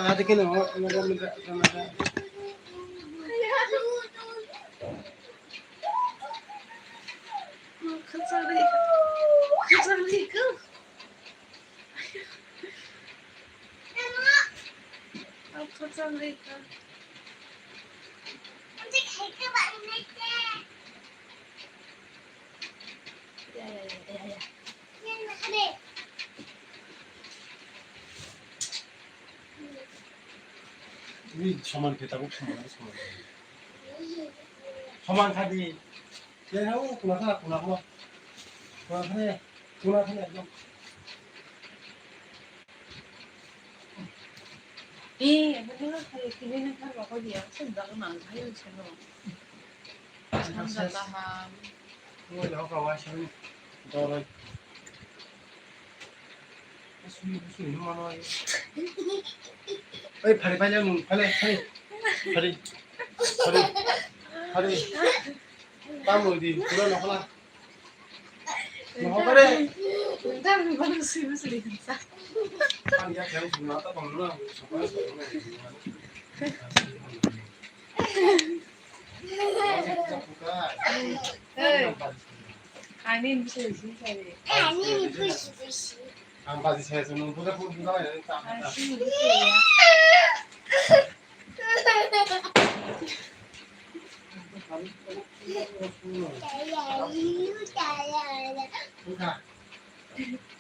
هذا كده من 저만 됐다고 저만 가디 얘하고 구나가 구나하네 좀 이 누나 가게 기내는 car 먹어디야. 생각은 안 가요 저는. 참자다. 뭐 여가 와시면 너를 무슨 이놈 하나 어이 팔이 땀 어디 불어넣거나 뭐 그래 일단 이거는 수술 인사. 아니야 그냥 좀 나왔다 먹는 정말 아니 무슨 진짜래. 아니 부시 안 받으셔서 눈 보다 보다 아 신이 무슨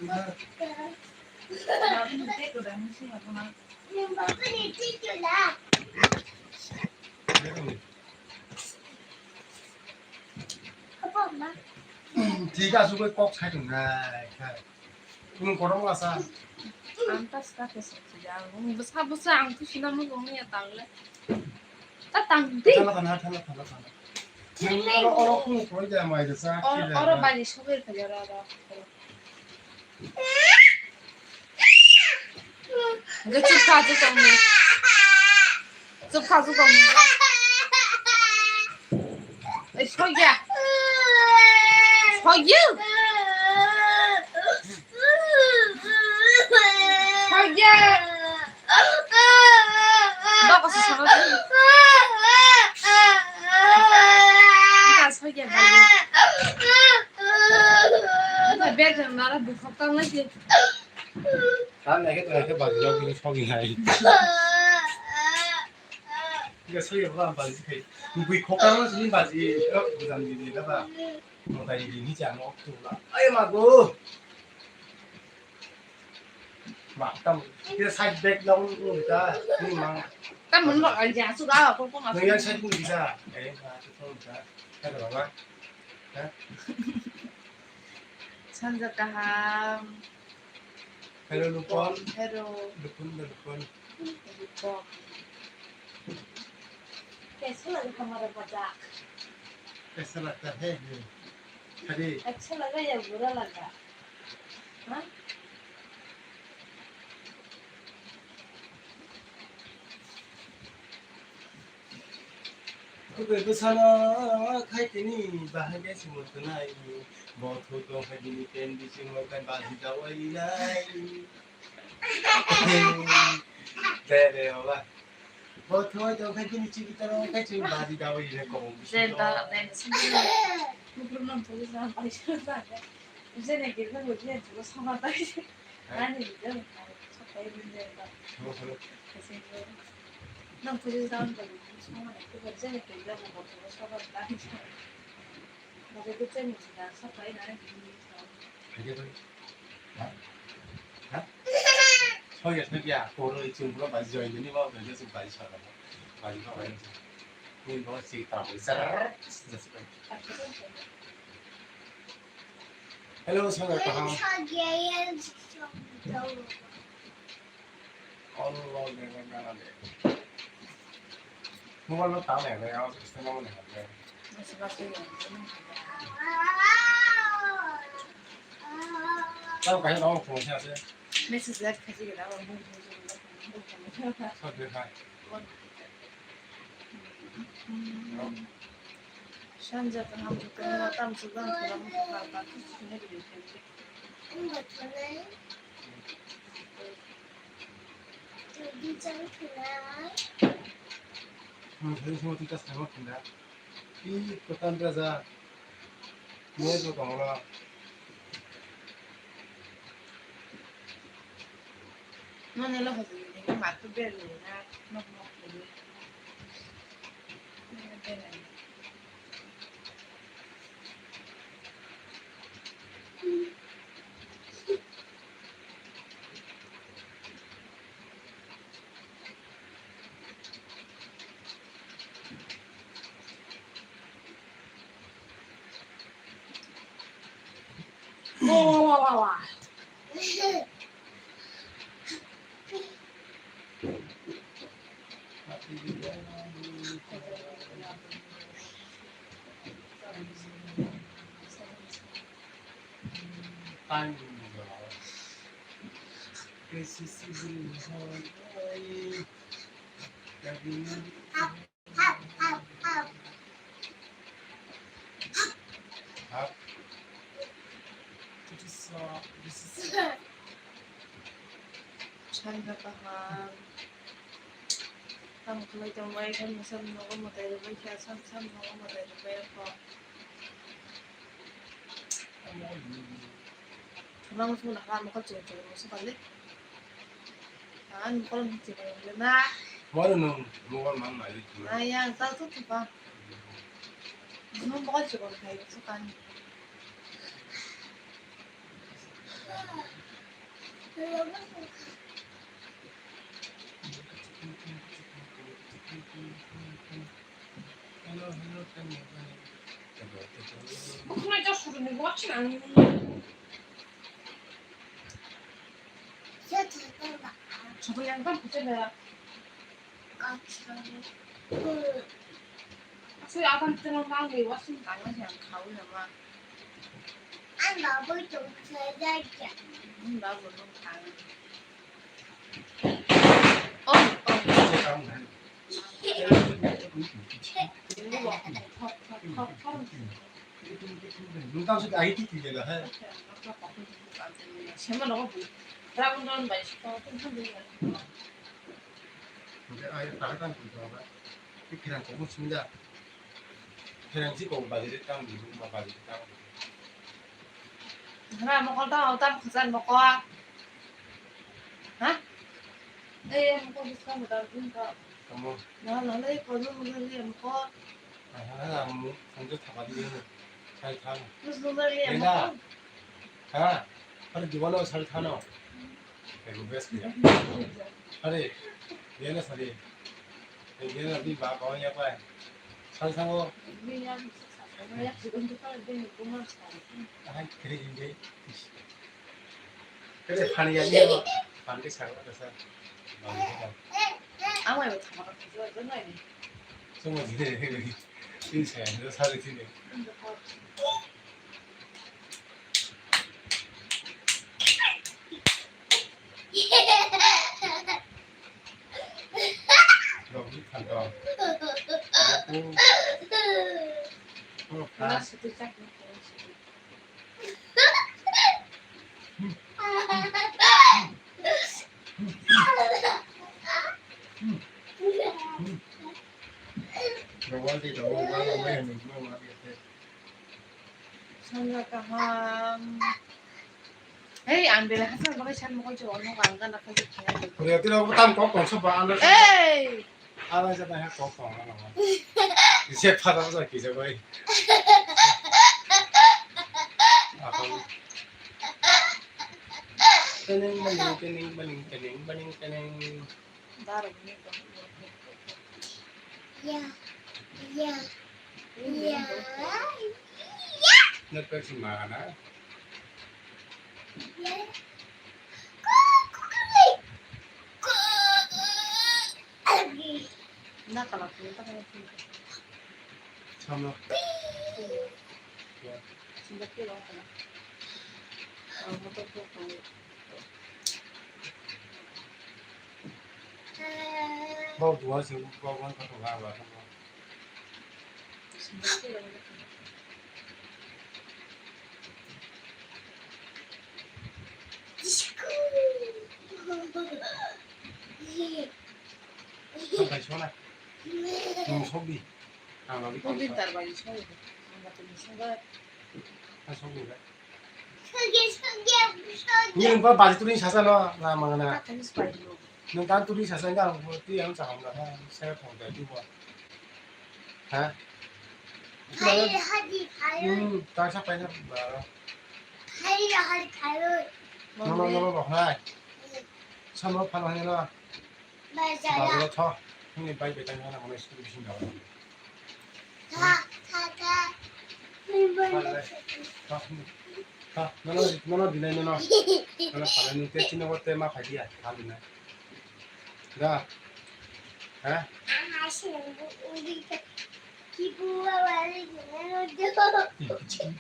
나도 때거든 무슨하구나. 먹으니 찢어라. 아빠 엄마. 뒤가 수고 꼭 사준다. 그럼 그런 거 사. 안 땄어 됐어. 야, 뭐 사부스 안 푸시나면 너무야 달래. 따땅디. 탈라. 얼어 보이자 뭐 이제 싹. 얼어 빨리 소비를 달려라. 이거 쭉 가지고 오니. 쭉 가지고 오니. 에 서기야. 서기. 서기야. 나가서 사가지고. 나 서기야 빨리. 나 배는 나라 무섭다 나지. 난 내게 또 이렇게 봐. 여기 저기 아이. 이거 소리 뭐안 받지? 누구 코까는 소리 받지? 부담 일이다 봐. 뭐다 일이지 않아? 없구나. 아이 마고. 막땀 cái sạch đẹp đâu người ta nhưng mà ta muốn gọi là giá số đó không có mà người ăn sạch cũng đi ra đấy là không ra cái đó là 천적가함 hello lupon 해로 lupon 루퍼 계속을 한번 보자 cái salad ta thế đi 액체라가 야 뭐라라가 어? 그거 사나 카이티니 바하게 심었나이 뭐 토도 하기니 텐디 심었간 바지다 와이나이 네네요가 뭐 토도 하기니 치기타로 카이티 바지다 와이네 거 이제다 내가 신경 그러면 보기서 한 마리 싫어서 이제는 계속 이제 누가 사마다 이제 나는 이제 첫 번째 문제가 그래서 난 보지 사람들 정말 그거 이제는 계속 뭐 누가 사마다 이제 나도 그때는 진짜 사파이 나는 알겠어 저기야 고를 지금부터 맞이져 있는 이거 몇개 좀 많이 쳐라 많이 가봐야지 이거 지금 있어 진짜 헬로 성을 다 저기에 얼로 내가 그걸로 다 내가 생각은 해볼게 그래서 가서 나도 가서 너무 고생하세요 메시지 가지고 나와 뭐 서둘러 샨자가 한번 끊어 땀 주간 그러면 그거 해드릴 텐데 이거 전에 저기 좋구나. 저희 친구 진짜 잘 먹힌다. 이 그딴 데서 뭐해도 동라. nó nên là phải dùng những cái mặt tôi biết rồi nha nó mọc rồi đây này wow. Time This is Sana paham. Tama ko may tamay kan masam no ko matay do bay siya sam no ko matay do bay ko. Nang mo na ka mo ka chito mo sa palit. An ko lang chito na. 뭐는 뭐가 많나 이렇게. Ayan, tato pa. Ano mo ka chito kay sa kan. Bakın 저 술은 거 같진 않네. 저 잠깐만. 저도 양반 보잖아요. 까처럼. 저 야간 때는 방에 왔으니까. Ang siya kaw naman. 안 먹을 좀 기다려. Bago nung tao. 이제 가면 돼. 눈 감고 아이티 기계가 해. Siya man ako po. 여러분 저는 맛있어. 좀 흔들려. 근데 아예 다르단 기계가 계란 고무 칩니다. 계란 찍고 바지를 땅 미국 막 바지를 땅. Hana mo ko daw, tap kasan mo ko. Ha? 네, 먹고 있어. 뭐 나도 그럼 Nalala ko nung magaliam ko. 하나 뭐 먼저 다 가지고 잘 타. Mas magaliam Ganda. ko. 아, 아니 누가나 잘 타노. 이거 베스트야. 아니 얘네 살이 얘네 우리 막 거냐 봐. 잘 사고 그냥 그냥 지금도 빨리 보면 아 그래 이제 그래 하는 게 아니고 하는 게 잘 받아서 Amo ay tama ka. 저 전화해. 정말 니네 인생 너 살이 지네. 너무 탄다. 그리고 하나씩 시작해. 너한테 너무 많은 왜 너무 많이 해. Sana kaham. Hey, ambil hasan bakit siya mo ko jud ano ka nga nakagit. 그래 뛰라고 땀 꺾고 쳐봐 안 Hey! 알아서 해 꺾고 안 하고. 이제 받아서 기저거이. 깨닝. Darag nito. 야, 야, 야. 너까지 많아. Nakalapit ka na. 참아. Sunda kilo ka na. Ang motor ko ko. 뭐 누워서 뭐 갖고 가. Sunda kilo ka na. 다 시원해. 속이. 아, 나도 거기 깜짝. 따라 많이 쳐야 돼. 같은 생각. 한 속인가? 무서워. Nhưng có bà tôi đi xa nó là mà nè, 딱 테니스 발로. nhưng ta tôi đi xa ra một tí em chẳng là xe phòng để đi qua. Hả? 하지 가요. Ta sắp phải nó 가요. nó bảo này, sao nó phản hồi nó bảo 맞아요. nó cho, 형님 빨리 배달 하나 보내 주신다고. 가. nó đi lên nó phải là tết nó có tem mà phải đi à, phải đi này. Ra, hả? 하시는 거 우리가 기부와 말을 보내놓죠.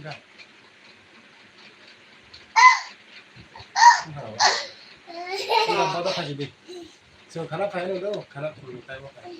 Ra. Không đâu, tao phải gì đi. Giờ khả năng phải đâu, khả năng phải tay vào phải.